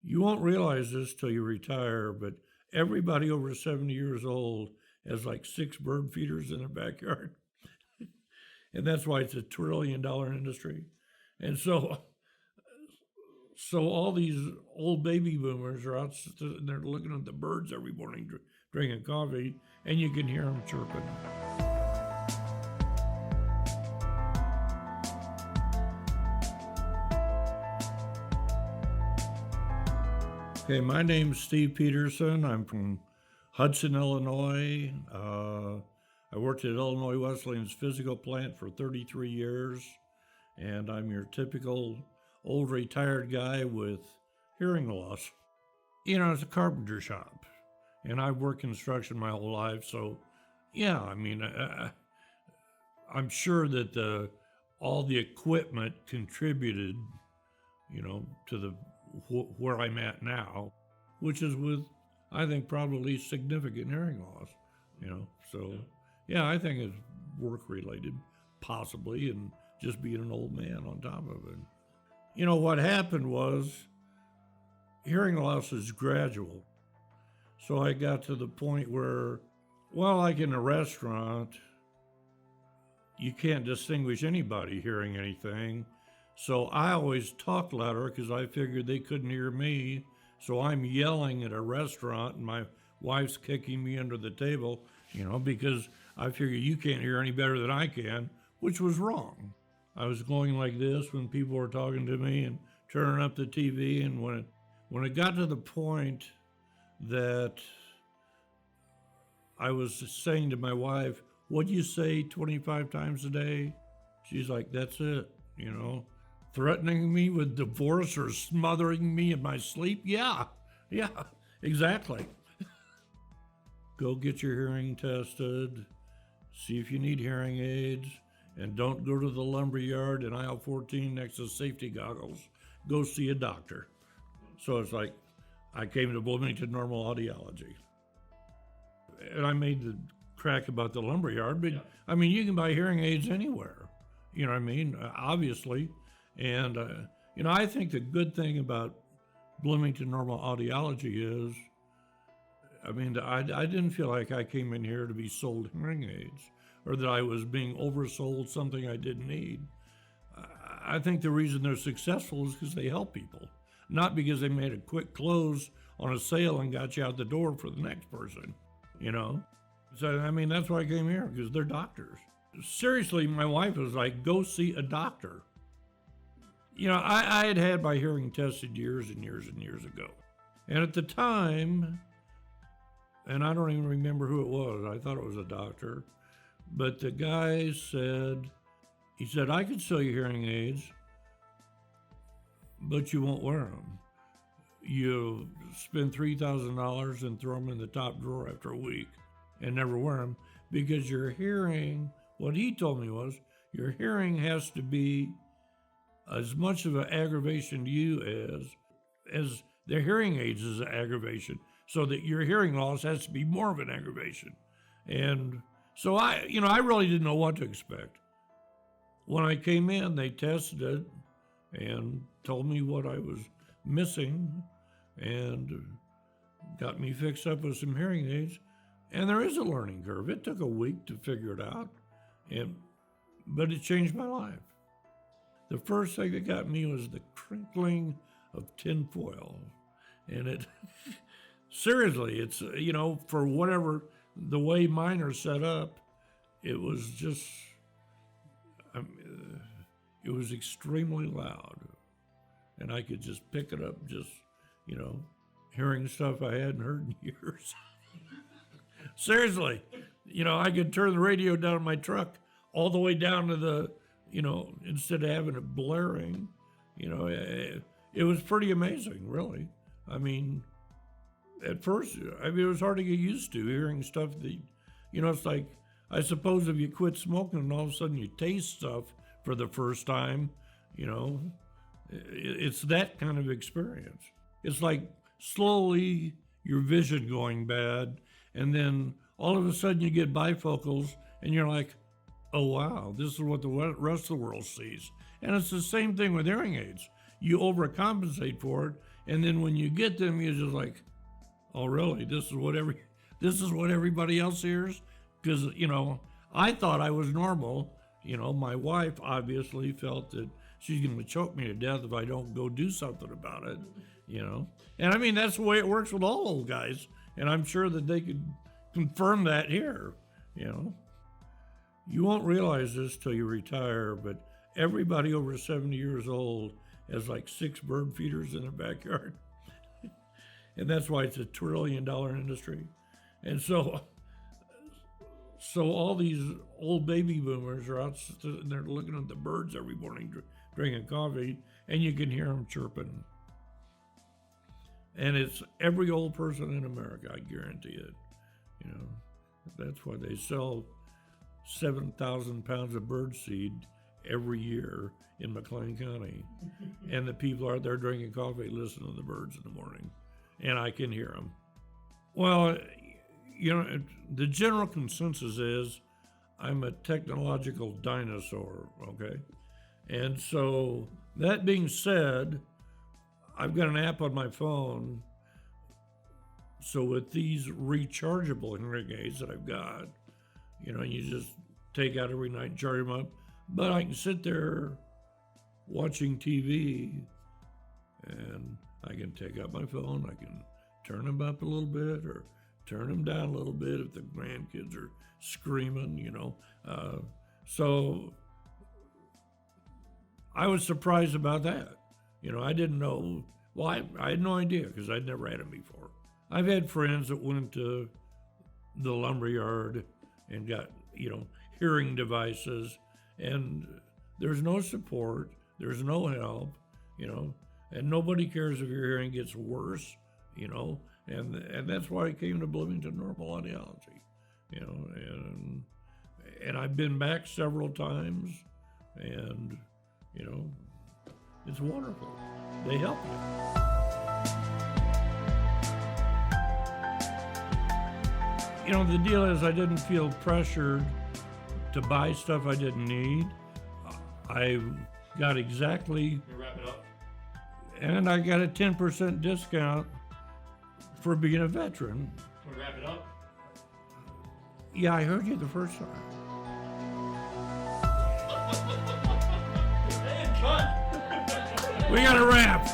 You won't realize this till you retire, but everybody over 70 years old has like 6 bird feeders in their backyard. And that's why it's a $1 trillion industry. And so all these old baby boomers are out and they're looking at the birds every morning, drinking coffee, and you can hear them chirping. Okay, my name's Steve Peterson. I'm from Hudson, Illinois. I worked at Illinois Wesleyan's physical plant for 33 years, and I'm your typical old retired guy with hearing loss. You know, it's a carpenter shop, and I've worked construction my whole life, so yeah, I mean, I'm sure that all the equipment contributed, you know, to where I'm at now, which is with, I think, probably significant hearing loss, you know. So, yeah, I think it's work-related, possibly, and just being an old man on top of it. You know, what happened was hearing loss is gradual. So I got to the point where, well, like in a restaurant, you can't distinguish anybody hearing anything. So I always talked louder because I figured they couldn't hear me. So I'm yelling at a restaurant and my wife's kicking me under the table, you know, because I figure you can't hear any better than I can, which was wrong. I was going like this when people were talking to me and turning up the TV. And when it got to the point that I was saying to my wife, "What'd you say 25 times a day?" She's like, "That's it, you know. Threatening me with divorce or smothering me in my sleep? Yeah, exactly." Go get your hearing tested, see if you need hearing aids, and don't go to the lumberyard in aisle 14 next to safety goggles. Go see a doctor. So it's like, I came to Bloomington-Normal Audiology. And I made the crack about the lumberyard, but I mean, you can buy hearing aids anywhere. You know what I mean? Obviously. And, you know, I think the good thing about Bloomington-Normal Audiology is, I mean, I didn't feel like I came in here to be sold hearing aids or that I was being oversold something I didn't need. I think the reason they're successful is because they help people, not because they made a quick close on a sale and got you out the door for the next person, you know? So, I mean, that's why I came here, because they're doctors. Seriously, my wife was like, "Go see a doctor." You know, I had had my hearing tested years and years and years ago. And at the time, and I don't even remember who it was, I thought it was a doctor, but the guy said, he said, "I could sell you hearing aids, but you won't wear them. You spend $3,000 and throw them in the top drawer after a week and never wear them, because your hearing," what he told me was, "your hearing has to be as much of an aggravation to you as the hearing aids is an aggravation, so that your hearing loss has to be more of an aggravation." And so I really didn't know what to expect. When I came in, they tested it and told me what I was missing and got me fixed up with some hearing aids. And there is a learning curve. It took a week to figure it out, but it changed my life. The first thing that got me was the crinkling of tinfoil. And it, seriously, it's, you know, for whatever, the way mine are set up, it was just, it was extremely loud. And I could just pick it up, just, you know, hearing stuff I hadn't heard in years. Seriously, you know, I could turn the radio down in my truck all the way down to the, you know, instead of having it blaring, you know, it was pretty amazing, really. I mean, at first, it was hard to get used to hearing stuff that, you know, it's like, I suppose if you quit smoking and all of a sudden you taste stuff for the first time, you know, it's that kind of experience. It's like slowly your vision going bad, and then all of a sudden you get bifocals and you're like, "Oh, wow, this is what the rest of the world sees." And it's the same thing with hearing aids. You overcompensate for it, And then when you get them, you're just like, oh, really? This is what everybody else hears? Because, I thought I was normal. My wife obviously felt that she's going to choke me to death if I don't go do something about it, And I mean, that's the way it works with all old guys. And I'm sure that they could confirm that here, You won't realize this till you retire, but everybody over 70 years old has like 6 bird feeders in their backyard. And that's why it's a $1 trillion industry. And so all these old baby boomers are out and they're looking at the birds every morning, drinking coffee, and you can hear them chirping. And it's every old person in America, I guarantee it. That's why they sell 7,000 pounds of bird seed every year in McLean County. And the people are there drinking coffee, listening to the birds in the morning. And I can hear them. Well, the general consensus is I'm a technological dinosaur, okay? And so that being said, I've got an app on my phone. So with these rechargeable hearing aids that I've got, you just take out every night and charge them up. But I can sit there watching TV and I can take out my phone. I can turn them up a little bit or turn them down a little bit if the grandkids are screaming, So I was surprised about that. I didn't know. Well, I had no idea because I'd never had them before. I've had friends that went to the lumberyard and got, hearing devices, and there's no support, there's no help, and nobody cares if your hearing gets worse, and that's why I came to Bloomington-Normal Audiology, and I've been back several times, and, it's wonderful. They help you. The deal is I didn't feel pressured to buy stuff I didn't need. I got exactly... You wrap it up? And I got a 10% discount for being a veteran. Can we wrap it up? Yeah, I heard you the first time. And cut! We got to wrap.